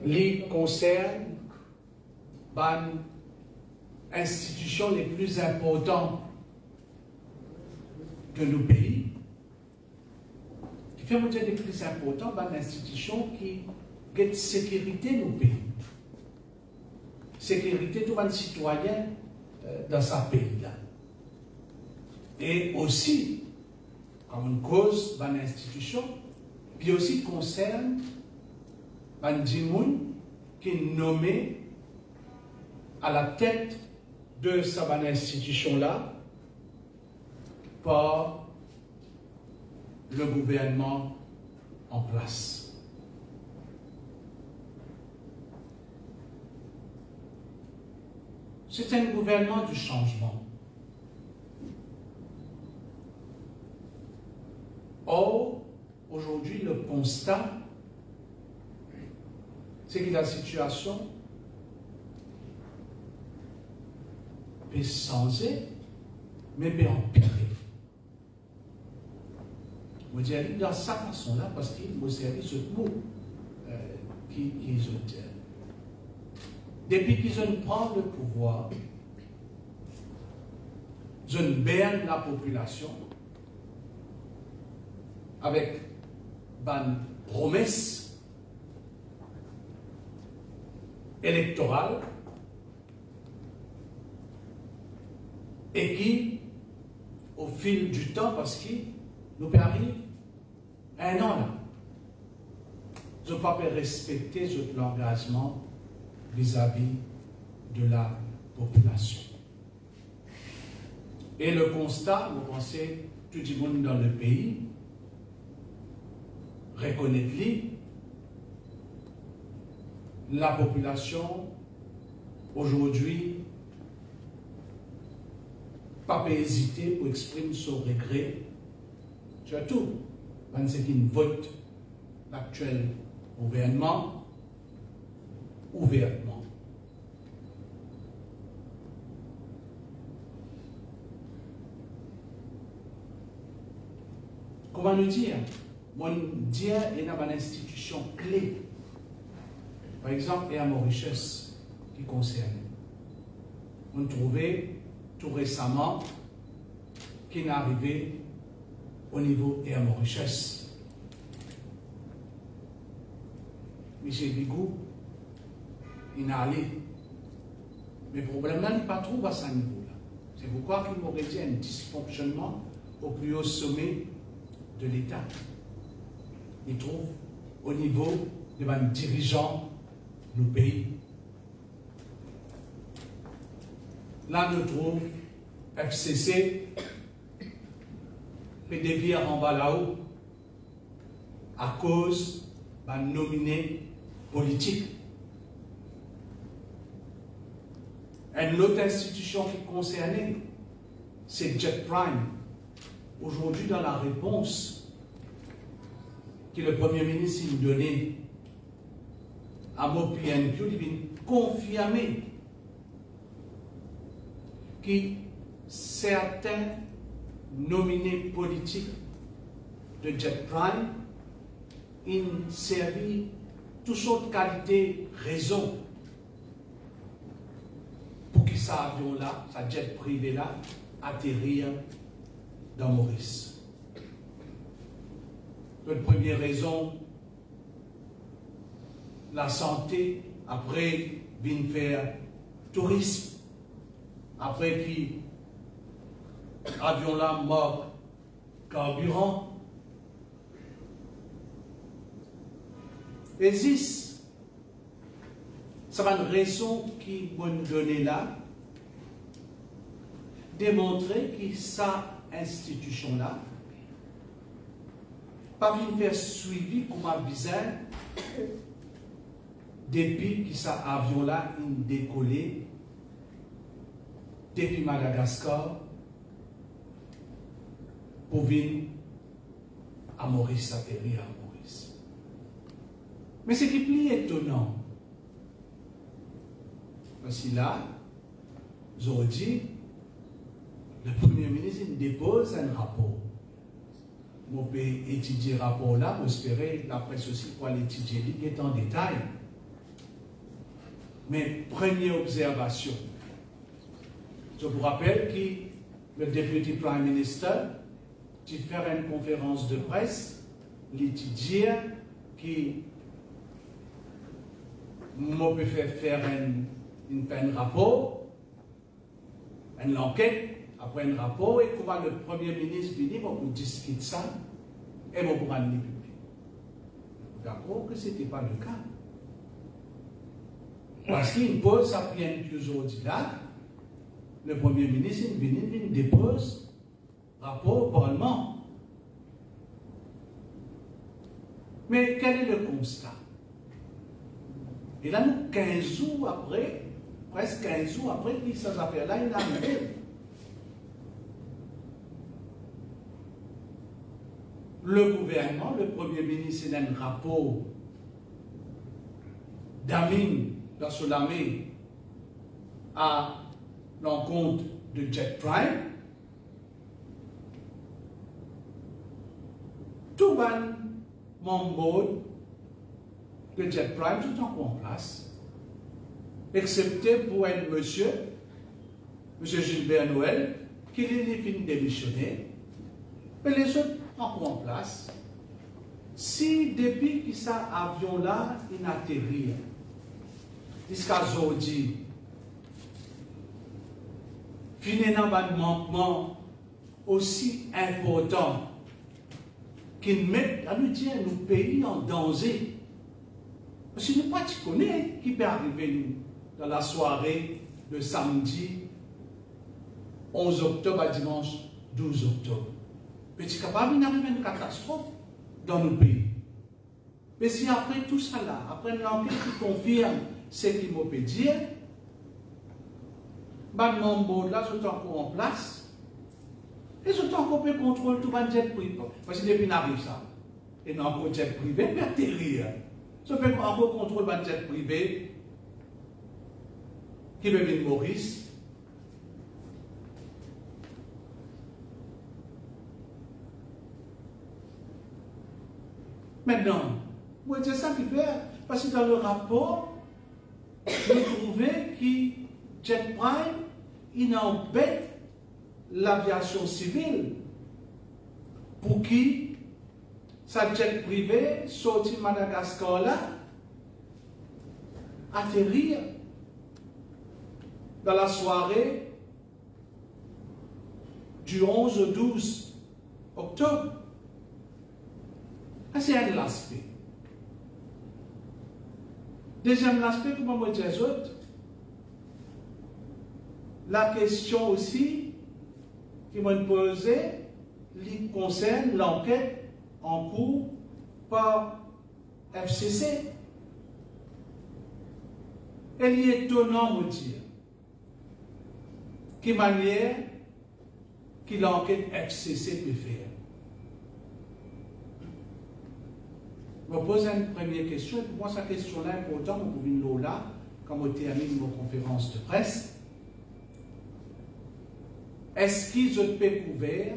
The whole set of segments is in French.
les concerne les institutions les plus importantes de nos pays, qui fait monter les plus importants, les institutions qui gardent sécurité de nos pays. Sécurité de tous les citoyens dans ce pays-là. Et aussi, comme une cause, une institution qui aussi concerne un dimoun qui est nommé à la tête de cette institution-là par le gouvernement en place. C'est un gouvernement du changement. Or, aujourd'hui, le constat, c'est que la situation peut changer, mais peut empirer. Je dis dans sa façon-là, parce qu'il me servir ce mot qu'ils ont dit. Depuis qu'ils ont pris le pouvoir, ils ont berné la population avec une promesse électorale et qui, au fil du temps, parce qu'il nous arrive un an là, je ne peux pas respecter l'engagement vis-à-vis de la population. Et le constat, vous pensez, tout le monde dans le pays reconnaît la population aujourd'hui pas hésiter pour exprimer son regret, surtout quand c'est qu'ils votent l'actuel gouvernement ouvertement. Comment nous dire? Mon dire est dans une institution clé. Par exemple, Air Mauritius qui concerne. On trouvait tout récemment qui est arrivé au niveau Air Mauritius. Michel Bigou, il est allé. Mais le problème là n'est pas trop à ce niveau-là. C'est pourquoi qu'il m'aurait dit un dysfonctionnement au plus haut sommet de l'État. Il trouve au niveau des dirigeants du pays. Là, nous trouvons FCC, PDV en bas là-haut, à cause d'un nominé politique. Une autre institution qui est concernée, c'est Jet Prime. Aujourd'hui, dans la réponse que le Premier ministre nous donnait à MOPNQ, il vient confirmer que certains nominés politiques de Jet Prime ont servi toutes sortes de qualités, raisons pour que cet avion-là, ce jet privé-là, atterrir dans Maurice. La première raison, la santé, après, vient faire tourisme, après qui avion là mort carburant. Existe. Ça va une raison qui nous donner là, démontrer que cette institution-là, pas venir faire suivi comme un bizarre depuis que cet avion-là a décollé depuis Madagascar pour venir à Maurice, atterrir à Maurice. Mais ce qui est plus étonnant, parce que là, j'aurais dit, le Premier ministre dépose un rapport. On peut étudier le rapport là, pour espérer la presse aussi pour l'étudier en détail. Mais première observation, je vous rappelle que le Deputy Prime Minister, qui fait une conférence de presse, il dit que moi peux faire un rapport, une enquête, après un rapport, et comment le Premier ministre vient pour discuter ça, et pour rendre public. D'accord que ce n'était pas le cas. Parce qu'il pose sa plainte aujourd'hui là, le Premier ministre vient dépose rapport au Parlement. Mais quel est le constat? Et là, nous, 15 jours après, presque 15 jours après, que ces affaires-là, il a arrivé. Le gouvernement, le Premier ministre, il a un rapport d'Amin dans son armée à l'encontre de Jet Prime. Tout le monde de Jet Prime tout en place, excepté pour un monsieur Gilbert Noël, qui est fini démissionner, mais les autres en place. Si depuis que ça avion-là, il atterrit, jusqu'à aujourd'hui, finalement un manquement aussi important qui met à nous dire nos pays en danger. Parce que nous ne connaissons pas qui peut arriver nous, dans la soirée de samedi 11 octobre à dimanche 12 octobre. Petit capable d'arriver une catastrophe dans nos pays. Mais si après tout ça là, après l'enquête qui confirme ce qu'il m'a peut dire, les membres là sont encore en place, et sont encore en contrôle tout le jet privé. Parce que depuis qu'on arrive ça, et non encore jet privé, mais atterrir. Ils peut encore contrôler le jet privé qui veut venir Maurice. Maintenant, c'est ça qui fait, parce que dans le rapport, vous trouvez que Jet Prime, il embête l'aviation civile pour qui sa jet privé sorti de Madagascar là, atterrir dans la soirée du 11 au 12 octobre. C'est un aspect. Deuxième aspect, comme on dit les autres, la question aussi qui m'a posée concerne l'enquête en cours par FCC. Elle est étonnant, me dire, quelle manière que l'enquête FCC peut faire. Je me pose une première question, et pour moi, cette question-là est importante, on peut venir là, quand on termine nos conférences de presse. Est-ce qu'ils ont découvert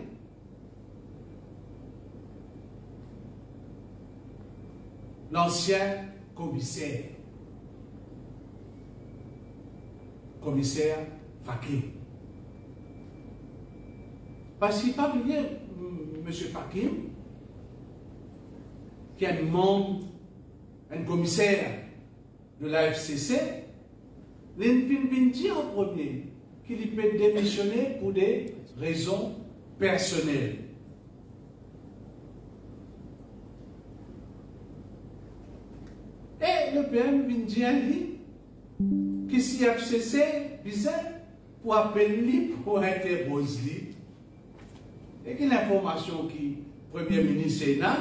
l'ancien commissaire Fakim? Parce qu'il n'a pas oublié M. Fakim, qui est un membre, un commissaire de la FCC, il vient dire en premier qu'il peut démissionner pour des raisons personnelles. Et le PM vient dire que si la FCC disait pour appeler pour interroger, et que l'information qui le Premier ministre est là,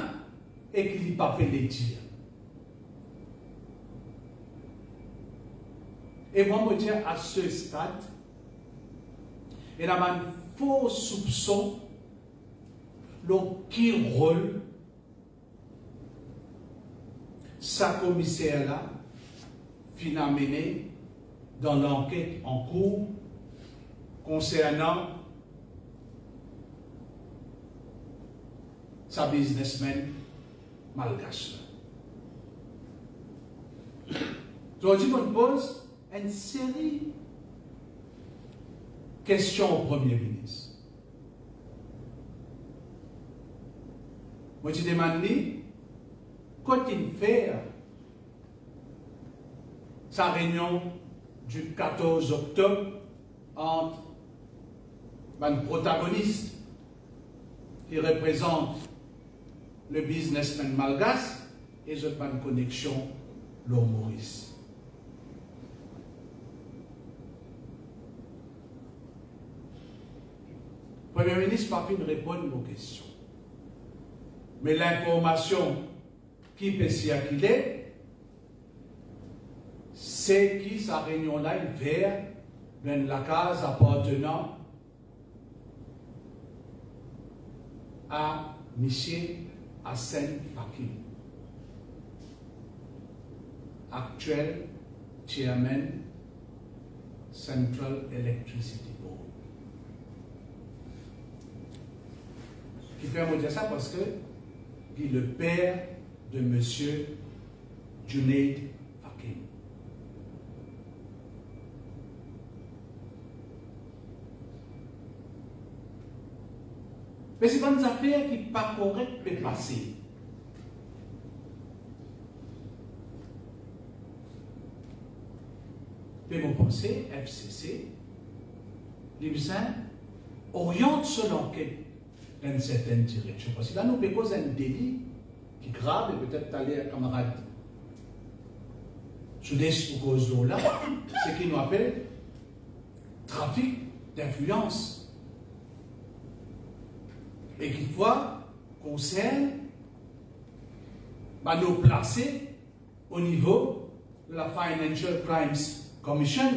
et qu'il n'a pas fait les dire. Et moi, je me dis à ce stade, il y a un faux soupçon qui rôle sa commissaire-là, finalement menée dans l'enquête en cours concernant sa businessman malgache. Donc, je me pose une série de questions au Premier ministre. Moi, je demande, quand il fait sa réunion du 14 octobre entre un protagoniste qui représente le businessman malgache et je pas une connexion l'homme Maurice. Le Premier ministre n'a pas pu répondre aux questions. Mais l'information qui peut circuler, c'est que sa réunion-là est vers la case appartenant à M. Hassan Fakim, actuel chairman Central Electricity Board. Qui fait me dire ça parce que il est le père de M. Junaid Fakim. Mais c'est pas une affaire qui n'est pas correcte de passer. Mais vous pensez, FCC, l'IBSAN oriente son enquête dans une certaine direction. Parce que là, nous pouvons un délit qui est grave et peut-être aller à camarade sous des causes là, ce qui nous appelle trafic d'influence. Et qui fois concerne nous placer au niveau de la Financial Crimes Commission.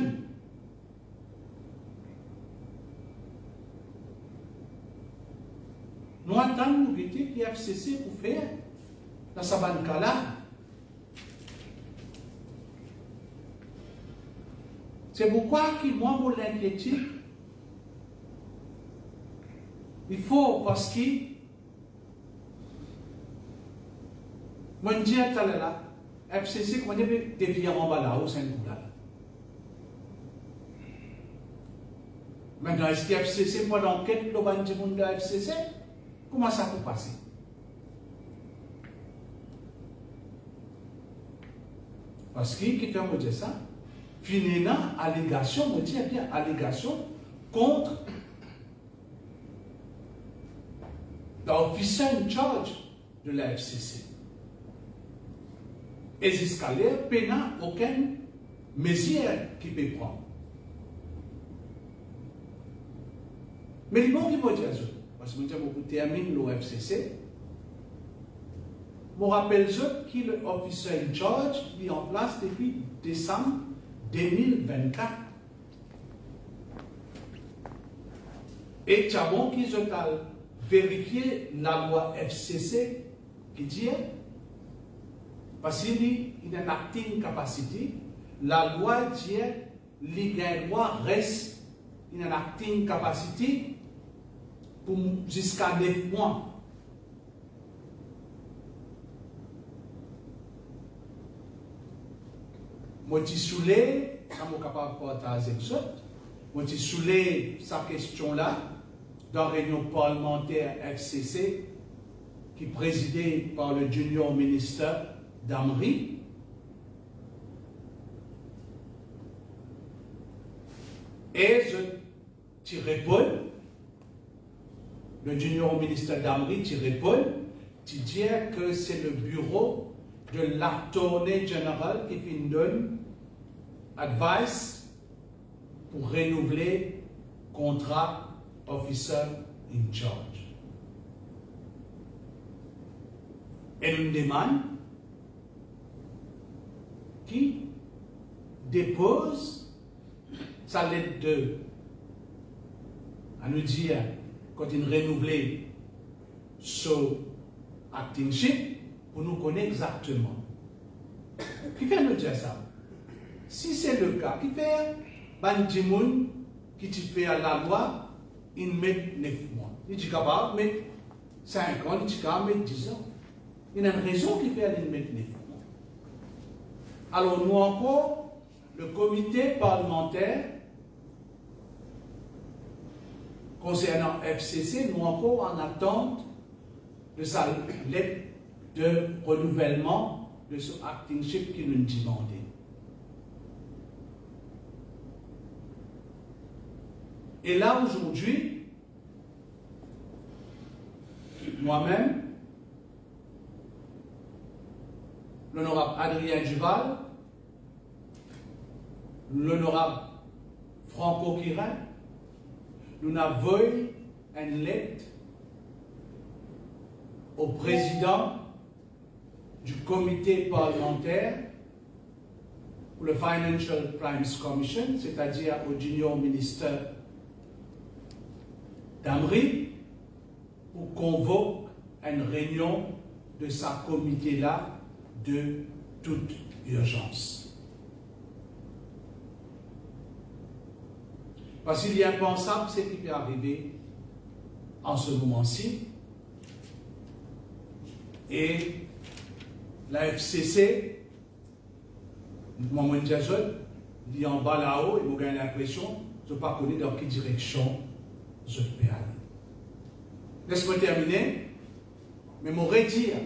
Nous attendons que le FCC pour faire dans sa banque-là. C'est pourquoi moi, pour l'inquiétude, il faut, parce que moi, je dis à là, FCC, comment dire, devient en bas là, au sein de là. Maintenant, est-ce que FCC, pour l'enquête, le ban de FCC, comment ça peut passer? Parce que, qui fait me dire ça, finalement, allégation, me dit bien, allégation contre l'officier en charge de la FCC. Et jusqu'à l'air, il n'y a aucune mesure qui peut prendre. Mais les gens qui vont dire ça, parce que je termine le FCC, je me rappelle que l'officier en charge est en place depuis décembre 2024. Et tu as bon qui je vérifier la loi FCC qui dit, parce qu'il y a une acting capacity, la loi dit, le droit reste une acting capacity pour jusqu'à 9 mois. Moi, je suis soulève, ça m'a capable de partager avec ça, moi, je soulève sa question-là dans la réunion parlementaire FCC qui est présidée par le junior ministre Damri. Et je réponds, le junior ministre Damri, tu réponds, tu dis que c'est le bureau de l'attorney général qui donne advice pour renouveler le contrat officer in charge. Et une demande qui dépose sa lettre de à nous dire quand il renouvelle ce actingship pour nous connaître exactement. Qui fait nous dire ça? Si c'est le cas, qui fait Bandimoun qui te fait à la loi, il met 9 mois. Il est capable de mettre 5 ans, il est capable de mettre 10 ans. Il y a une raison qui fait qu'il met 9 mois. Alors nous encore, le comité parlementaire concernant FCC, nous encore en attente de sa lettre de renouvellement de ce actingship qui nous demandait. Et là, aujourd'hui, moi-même, l'honorable Adrien Duval, l'honorable Franco Quirin, nous avons une lettre au président du comité parlementaire pour le Financial Crimes Commission, c'est-à-dire au junior ministre d'Amri, pour convoquer une réunion de sa comité-là de toute urgence. Parce qu'il est impensable ce qui peut arriver en ce moment-ci. Et la FCC, Mohamed Diazol, il est en bas là-haut et vous avez l'impression de ne pas connaître dans quelle direction je peux aller. Laisse-moi terminer, mais m'aurais dire,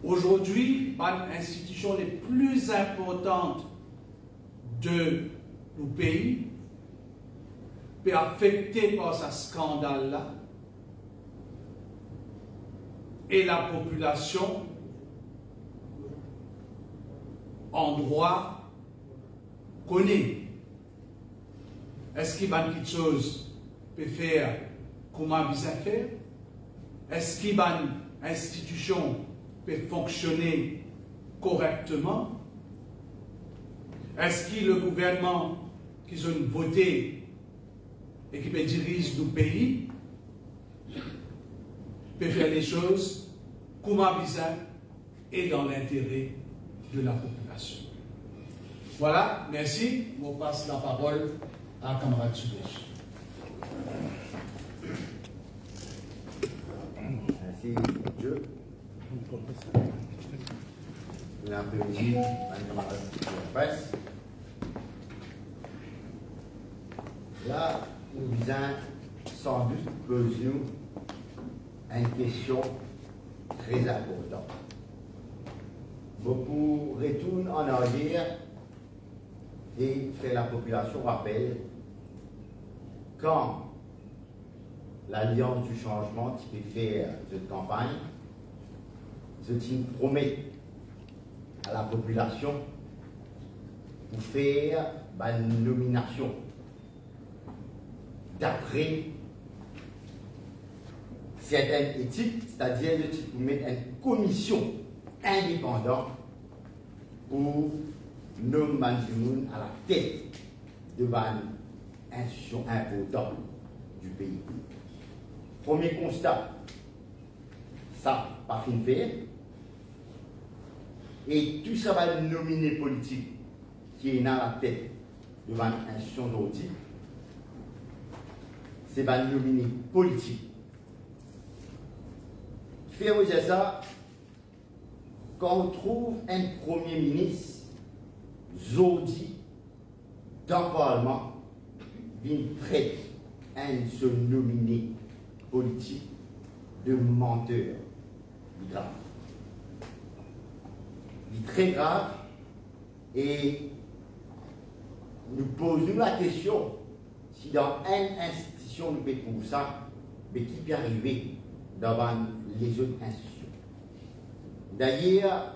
aujourd'hui, les institutions les plus importantes de nos pays peut affecter par ce scandale-là et la population en droit connaît. Est-ce qu'il y a quelque chose peut faire comment bien faire? Est-ce qu'il y a une institution peut fonctionner correctement? Est-ce que le gouvernement qui ont voté et qui peut diriger nos pays peut faire les choses comment bizarre et dans l'intérêt de la population? Voilà, merci. On passe la parole à camarade Soubèche. Merci, Dieu. Bon après-midi, camarade de la presse. Là, nous avons sans doute posé une question très importante. Beaucoup retournent en arrière et fait la population rappel quand l'Alliance du changement qui peut faire cette campagne, ce qui promet à la population pour faire une nomination d'après certaines éthiques, c'est-à-dire de pour mettre une commission indépendante pour nommer à la tête de une institution importante du pays. Premier constat, ça pas fin faire. Et tout ça va être nominé politique qui est dans la tête de une institution d'audit. C'est pas nominé politique. Faire ça, quand on trouve un premier ministre, Zodi, dans le Parlement, vient prêt à se nominer politique de menteur. C'est grave. C'est très grave et nous posons la question si dans une institution nous pouvons trouver ça, mais qui peut arriver devant les autres institutions. D'ailleurs,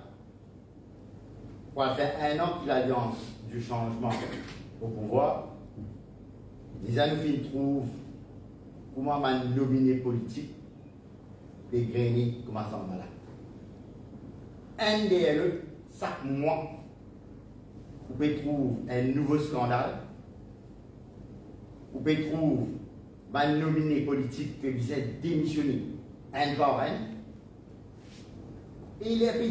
pour faire un an que l'Alliance du changement au pouvoir, les années nous trouvent comment un nominé politique des grainer comment ça va là. Un DLE, chaque mois, vous pouvez trouver un nouveau scandale, vous pouvez trouver un nominé politique qui vient démissionner un par un, et il a pu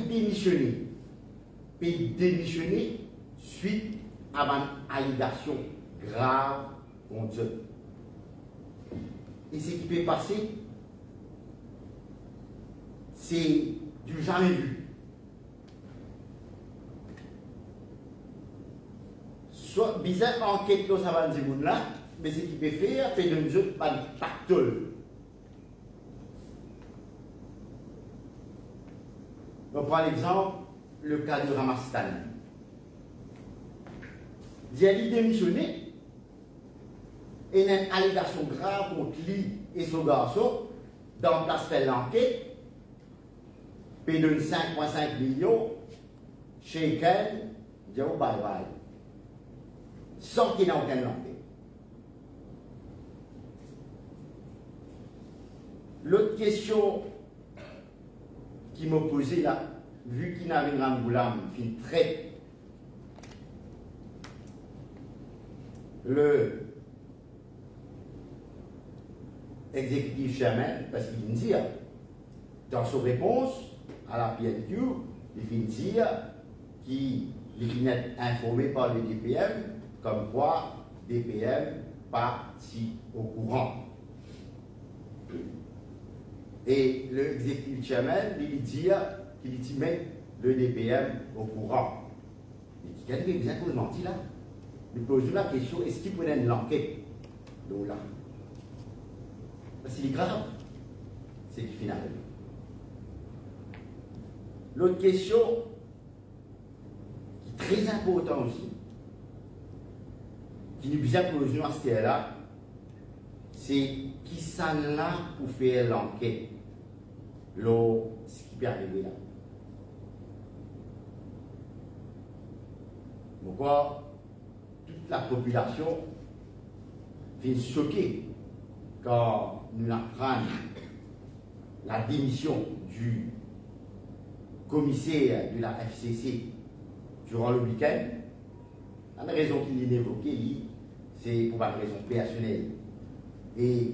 démissionner suite à une allégation grave contre eux. Et ce qui peut passer, c'est du jamais vu. Soit bizarre enquête que ça va dire là, mais ce qu'il peut faire, c'est de nous autres pas de pactole. On prend l'exemple, le cas de Ramastan. Il a démissionné et il y a une allégation grave contre lui et son garçon dans place fait l'enquête, paye de 5,5 millions, chez elle, il dit oh bye bye, sans qu'il n'ait aucune enquête. L'autre question qui m'a posé là, vu qu'il n'avait pas Goulam, il traite le exécutif chairman, parce qu'il vient dire, dans sa réponse à la PNQ, il vient dire qu'il vient être informé par le DPM, comme quoi DPM parti au courant. Et le exécutif chairman, il dit qu'il met le DPM au courant. Il dit quelqu'un bien qu'on menti là. Il pose la question, est-ce qu'il prenait l'enquête là? Parce qu'il est grave. C'est du final. L'autre question, qui est très importante aussi, qui nous bien posé à ce là, c'est qui s'en là pour faire l'enquête, ce qui peut arriver là. Pourquoi toute la population est choquée quand nous apprenons la démission du commissaire de la FCC durant le week-end. La raison qu'il a évoquée, c'est pour une raison personnelle. Et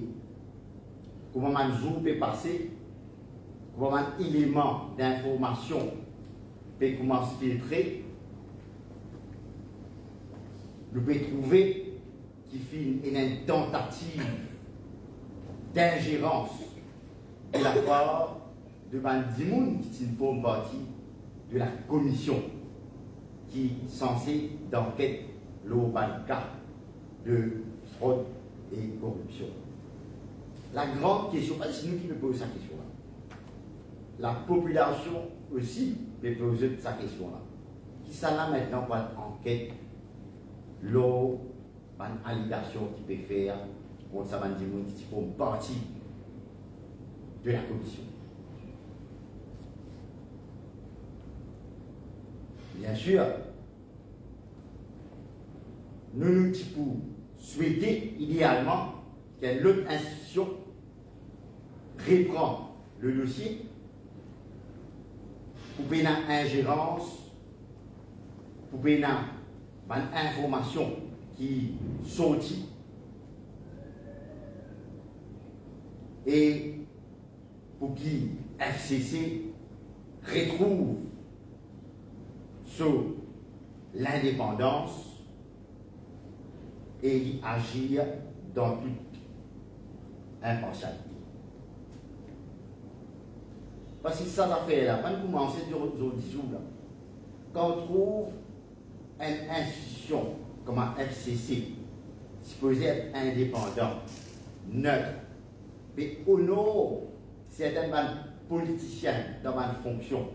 comment un jour peut passer, comment un élément d'information peut commencer à filtrer, nous pouvons trouver qu'il fait une tentative d'ingérence de la part de Bandimoun, qui forme partie de la commission qui est censée d'enquête le cas de fraude et corruption. La grande question, pas c'est nous qui nous posons cette question-là. La population aussi peut poser cette question-là. Qui ça là maintenant pour enquête, l'eau, une allégation qui peut faire contre ça, qui font partie de la commission. Bien sûr, nous pouvons souhaiter idéalement qu'une autre institution reprend le dossier pour une ingérence, pour une information qui sortit et pour qui FCC retrouve sur l'indépendance et y agir dans toute impartialité. Parce que ça l'affaire là, quand vous commencez aujourd'hui, quand on trouve une institution comme un FCC, supposée être indépendant, neutre, mais honore certains politiciens dans ma fonction,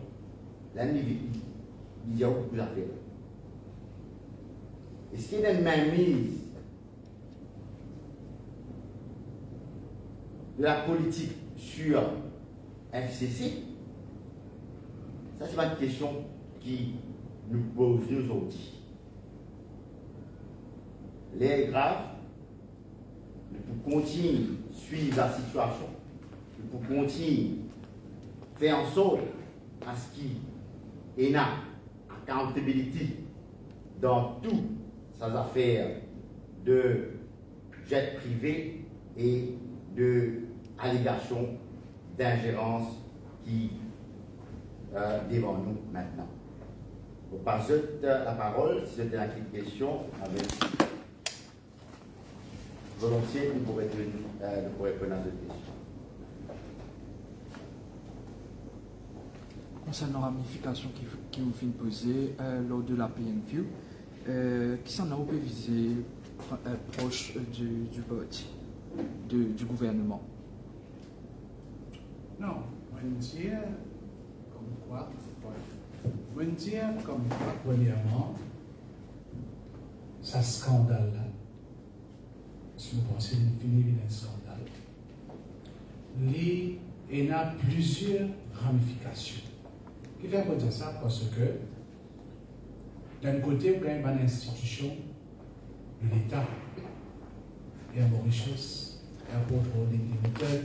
il y a beaucoup d'affaires. Est-ce qu'il y a une mainmise de la politique sur FCC? Ça, c'est une question qui nous pose aujourd'hui. Les graves, nous pouvons continuer à suivre la situation, nous pouvons continuer à faire en sorte à ce qu'il y ait une accountability dans toutes ces affaires de jet privé et de allégations d'ingérence qui devant nous maintenant. Je passe la parole, si c'était la question, avec volontiers, nous pourrons répondre à cette question. Concernant la ramification qui vous fait poser lors de la PNQ, qui s'en a peut viser proche du parti, du gouvernement? Non, on dire comme quoi, premièrement, ça scandale là. Si vous pensez qu'il finit un scandale, il y a plusieurs ramifications. Qui fait dire ça? Parce que d'un côté, vous avez une institution de l'État, et un Mauritius, un propre limiteur,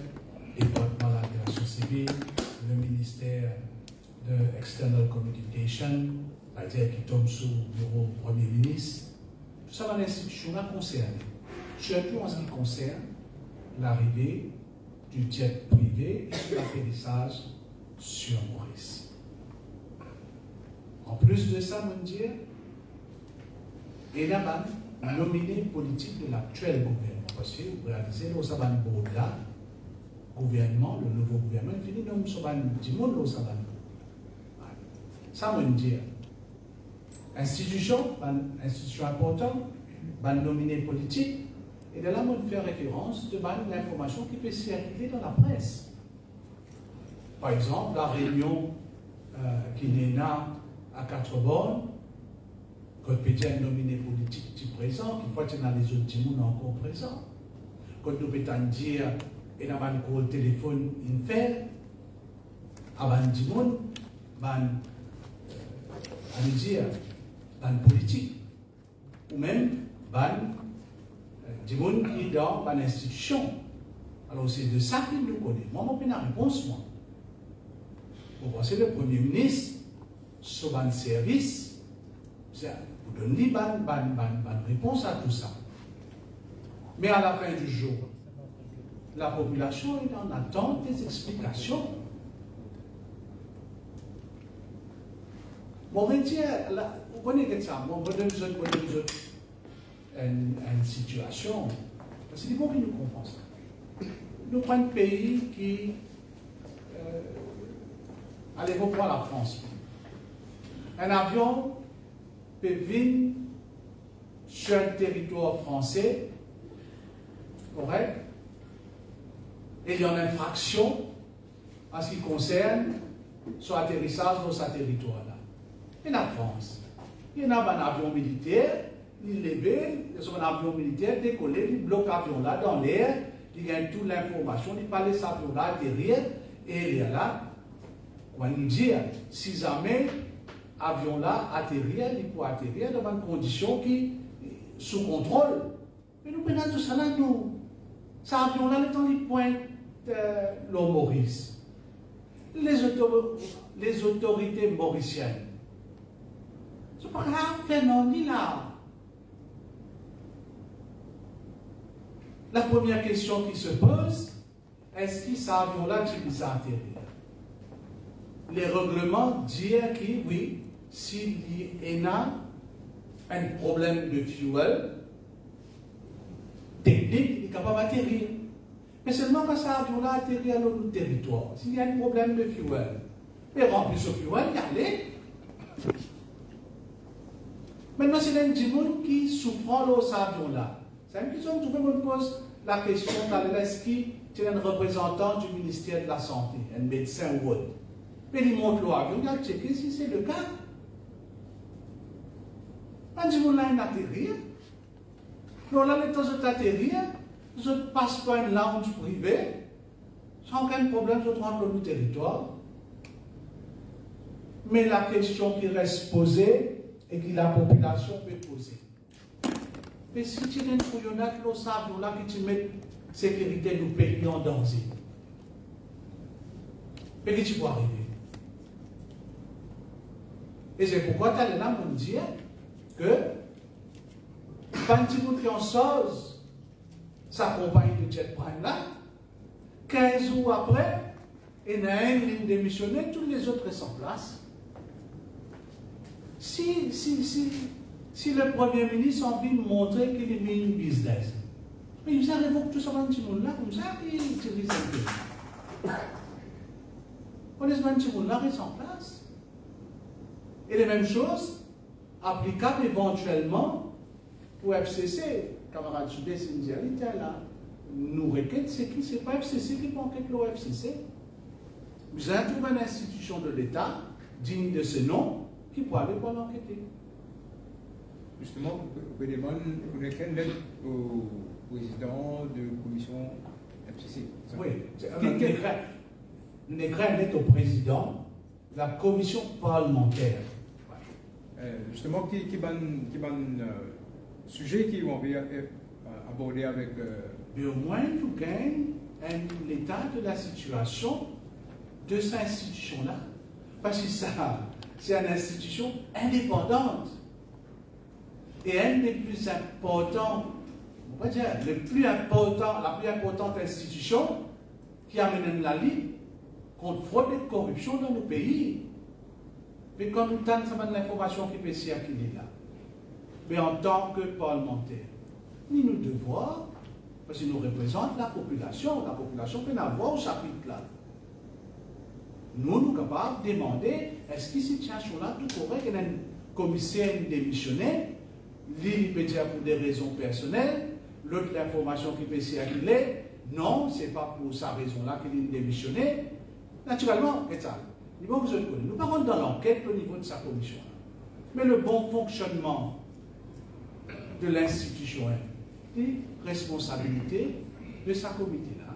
le département de l'aviation civile, le ministère de External Communication, c'est-à-dire qui tombe sous le bureau du Premier ministre. Tout ça, l'institution là concerne, surtout en ce qui concerne l'arrivée du jet privé et de l'atterrissage sur Maurice. En plus de ça, mon Dieu, il y a un nominé politique de l'actuel gouvernement. Parce que vous réalisez, nous avons un là, gouvernement, le nouveau gouvernement, il finit nous sommes du monde, nous avons ça, mon Dieu. Institution importante, un nominé politique, et de là, on fait référence de l'information qui peut circuler dans la presse. Par exemple, la réunion qui est là à 4 bornes, quand peut un nominé politique qui est présent, qui fois que dans les autres gens encore présents. Quand nous pouvons dire, et dans un téléphone, il fait, avant du monde, dire, politique, ou même, du monde qui est dans une institution. Alors c'est de ça qu'il nous connaît. Moi, je n'ai pas de réponse, moi. Vous pensez le Premier ministre, sur un service, vous donnez une réponse à tout ça. Mais à la fin du jour, la population est en attente des explications. Bon, vous connaissez ça, vous connaissez une situation, c'est bon qu'ils nous comprennent ça. Nous prenons un pays qui, allez-vous voir la France. Un avion peut venir sur un territoire français, correct, et il y a une infraction en ce qui concerne son atterrissage dans ce territoire-là. Et la France, il y a un avion militaire, il est levé, il y a un avion militaire décollé, il bloque l'avion là dans l'air, il gagne toute l'information, il parle de cet avion là derrière, et il est là, on va lui dire, si jamais l'avion là atterrit, il peut atterrir dans une condition qui sous contrôle. Mais nous prenons tout ça là, nous. Cet avion là, il est dans les points de l'eau Maurice. Les autorités mauriciennes. C'est pas grave, Fernand, là. La première question qui se pose, est-ce que cet avion-là utilise à atterrir? Les règlements disent que oui, s'il y a un problème de fuel technique, il est capable d'atterrir. Mais seulement quand cet avion-là atterrit à notre territoire, s'il y a un problème de fuel, il remplit ce fuel, il y a. Maintenant, c'est un monde qui souffre dans cet avion-là. C'est une question que tout le monde pose la question est-ce qu'il y a un représentant du ministère de la Santé, un médecin ou autre. Mais il montre l'avion, il a checké si c'est le cas. Un du monde là, il atterrit. Donc là, les temps de atterrir, je passe par une lounge privée, sans aucun problème, je rentre dans le territoire. Mais la question qui reste posée, et que la population peut poser. Mais si tu as une couillonnade, nous savons là que tu mets la sécurité du pays en danger. Et que tu peux arriver. Et c'est pourquoi tu as là pour dire que quand tu montres en chose, sa compagnie de jet prime là, 15 jours après, il y a une ligne démissionnée, tous les autres sont en place. Si le Premier ministre a envie de montrer qu'il est mis une business, mais il révoque tout ça dans ce monde-là, comme ça, il utilise un peu. On est dans ce monde-là, ils sont en place. Et les mêmes choses, applicable éventuellement pour FCC. Camarade Soudé, c'est une réalité là. Nous requête, c'est qui? C'est pas FCC qui peut enquêter le FCC. Vous avez trouvé une institution de l'État digne de ce nom qui peut aller pour l'enquêter. Justement, vous pouvez demander quelle lettre au président de la commission FCC. Oui, une lettre au président de la commission parlementaire. Justement, qui est un sujet qui vont aborder avec. Mais au moins, nous gagnons l'état de la situation de cette institution-là. Parce que ça, c'est une institution indépendante. Et une des plus importantes, on va dire, la plus importante institution qui amène la ligne contre fraude et corruption dans nos pays. Mais quand nous avons l'information qui peut circuler là, mais en tant que parlementaire, nous devons, parce que nous représentons la population peut avoir au chapitre là. Nous sommes capables de demander est-ce que cette situation-là tout correct, il y a un commissaire démissionnaire, il peut dire pour des raisons personnelles, l'autre information qui peut circuler, non, ce n'est pas pour sa raison-là qu'il est démissionné. Naturellement, c'est ça. Nous parlons dans l'enquête au niveau de sa commission. Mais le bon fonctionnement de l'institution est responsabilité de sa comité-là.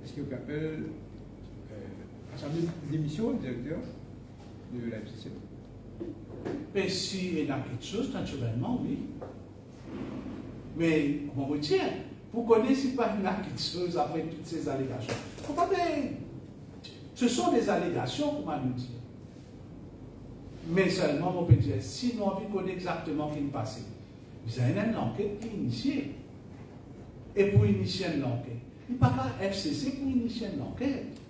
Est-ce que vous appelez assemblée d'émission, directeur de la FCC? Mais s'il y a quelque chose, naturellement, oui. Mais, on va dire, vous connaissez pas quelque chose après toutes ces allégations. Ce sont des allégations, comment nous dire. Mais seulement, on peut dire, si nous avons connaître exactement ce qui est passé, vous avez une enquête qui est initiée. Et pour initier une enquête, il n'y a pas qu'à FCC pour initier une enquête.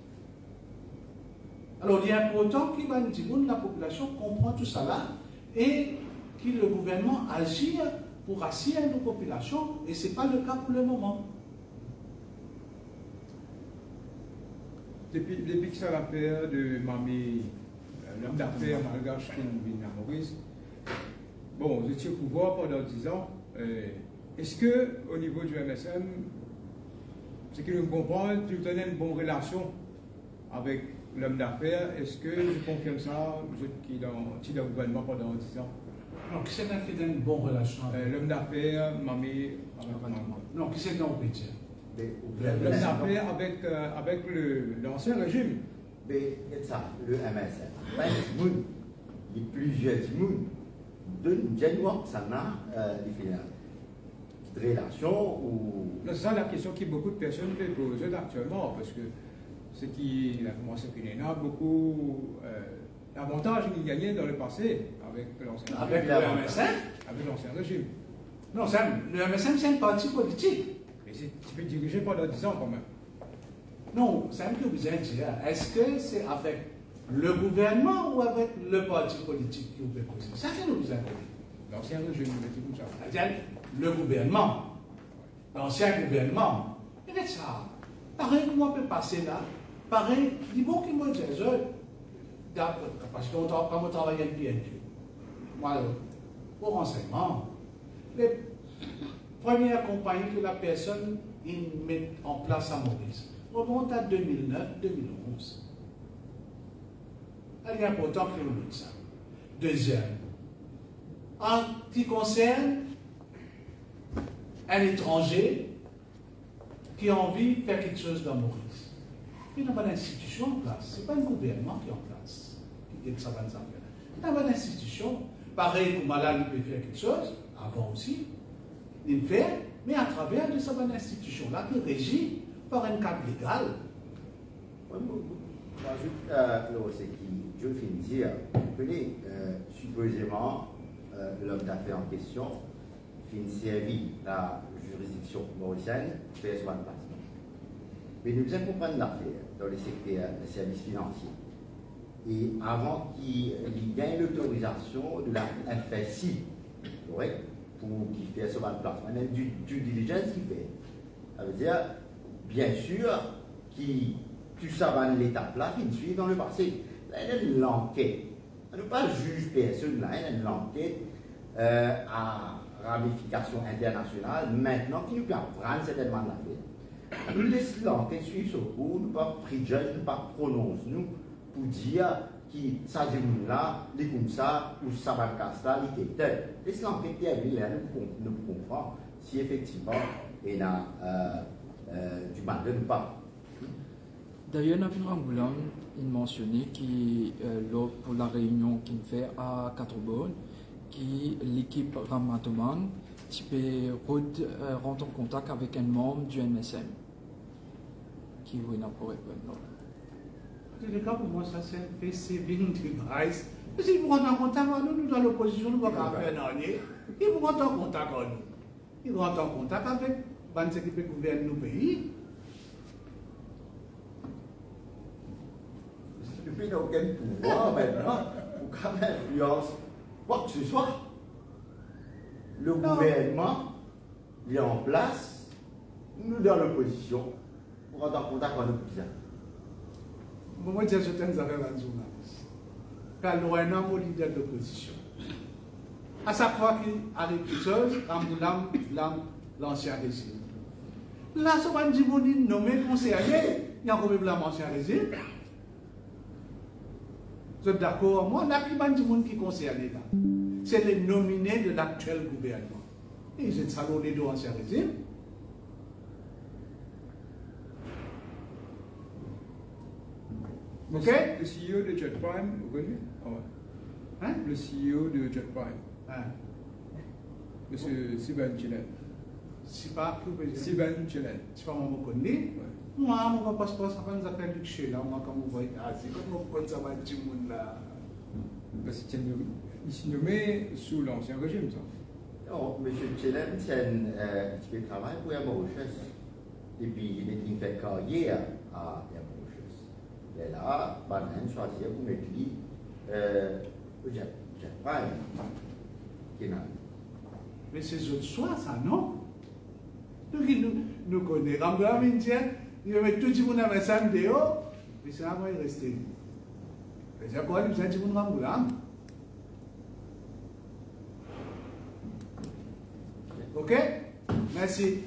Alors, il est important que la population comprend tout ça là et que le gouvernement agisse pour assurer nos populations, et ce n'est pas le cas pour le moment. Depuis que ça l'affaire de Mamie, l'homme d'affaires malgache qui vient à Maurice, bon, vous étiez au pouvoir pendant 10 ans. Est-ce que au niveau du MSM, ce que nous comprenons, tu tenais une bonne relation avec l'homme d'affaires? Est-ce que je confirme ça, vous êtes qui dans le gouvernement pendant 10 ans? Non, qui c'est qui a une bonne relation avec l'homme d'affaires, Mamie, non, qui c'est dans le métier? L'homme d'affaires avec l'ancien régime. Mais c'est ça, le MSM. Les plusieurs timouns de Januar, ça n'a des relations ou. C'est ça la question que beaucoup de personnes posent actuellement, parce que ce qui a commencé à a beaucoup d'avantages qu'il gagnait dans le passé avec l'ancien régime. Avec le MSM? Avec l'ancien régime. Non, le MSM, c'est un parti politique. Mais tu peux diriger pendant 10 ans quand même. Non, c'est un que vous avez dit. Est-ce que c'est avec le gouvernement ou avec le parti politique qui vous peut causer? Ça, c'est nous vous avez dit. L'ancien régime, comme ça. C'est-à-dire le gouvernement. L'ancien gouvernement. Et ça. Pareil, comment on peut passer là? Pareil, il faut qu'il me dise, parce qu'on travaille avec le PNQ. Moi, au renseignement, les premières compagnies que la personne met en place à Maurice remontent à 2009-2011. Il est important que nous disions ça. Deuxième, en ce qui concerne un étranger qui a envie de faire quelque chose dans Maurice, il n'y a pas d'institution en place. Ce n'est pas le gouvernement qui est en place, qui est de sa bonne affaire. Il n'y a pas d'institution. Pareil, comme Malal peut faire quelque chose, avant aussi, il le fait, mais à travers de cette bonne institution-là qui est régie par un cadre légal. C'est qui, je finis de dire, supposément, l'homme d'affaires en question finit servi la juridiction mauricienne, fait son placement. Mais nous devons comprendre l'affaire dans le secteur des services financiers. Et avant qu'il gagne l'autorisation de la FSI, ouais, pour qu'il fasse son placement, il y a du diligence qu'il fait. Ça veut dire, bien sûr, qu'il tout ça va l'étape là, il suit dans le passé. Là, il y a l'enquête On ne pas juge personne là, il y a une enquête à ramification internationale maintenant qui nous permet de prendre cette demande d'affaires. Nous laissons l'enquête suivre ce cours, nous ne pas préjuger, nous ne pas prononcer nous pour dire qui ça dit là, les comme ça, ou ça va casser là, il était tel. Laissez l'enquête terminer là, nous comprendre si effectivement il y a du mandat ou pas. D'ailleurs, Navin Ramboulan, il mentionnait pour la réunion qu'il fait à Catrebonne, l'équipe Ramatoman peut rentrer en contact avec un membre du MSM qui est là pour répondre. Le cas pour moi, ça c'est un PC-Ving device. Si vous rentrez en contact avec nous, nous dans l'opposition, nous ne pouvons pas faire rien. Ils vont rentrer en contact avec nous. Ils rentrent en contact avec les équipes qui gouvernent nos pays. Le pays n'a aucun pouvoir maintenant pour quand même influence quoi que ce soit. Le gouvernement est en place, nous dans l'opposition, pour rentrer en contact avec nos pays. Je vais dire certaines affaires à journaliste. Car nous avons un leader de l'opposition. À chaque fois qu'il arrive quelque chose, l'ancien régime. Là, ce qu'on dit, nommé conseiller, il y a un problème l'ancien régime. Vous êtes d'accord avec moi? Là, il y a des gens qui sont concernés là. C'est les nominés de l'actuel gouvernement. Et ils sont salonnés de l'ancien régime. Ok? Le CEO de Jet Prime, vous connaissez? Hein? Le CEO de Jet Prime. Hein? Monsieur Siban Chelen. C'est pas plus président. Siban Chelen. C'est pas moi qui connais. Moi, mon passeport, ça va nous faire luxueux là. Moi, quand vous voyez, c'est comme on ça va dire là. C'est nommé sous l'ancien régime, ça. Non, M. Chelen, il travaille pour Mauritius. Et puis, il fait carrière à Mauritius. Et là, il choisit pour mettre lui, Jet Prime. Mais c'est autre choix, ça, non? Donc, nous connaissons. Quand vous avez dit, il va mettre tout le monde avec ça dehors, mais c'est là où il reste. C'est quoi, il dit, vous avez dit, ok? Merci.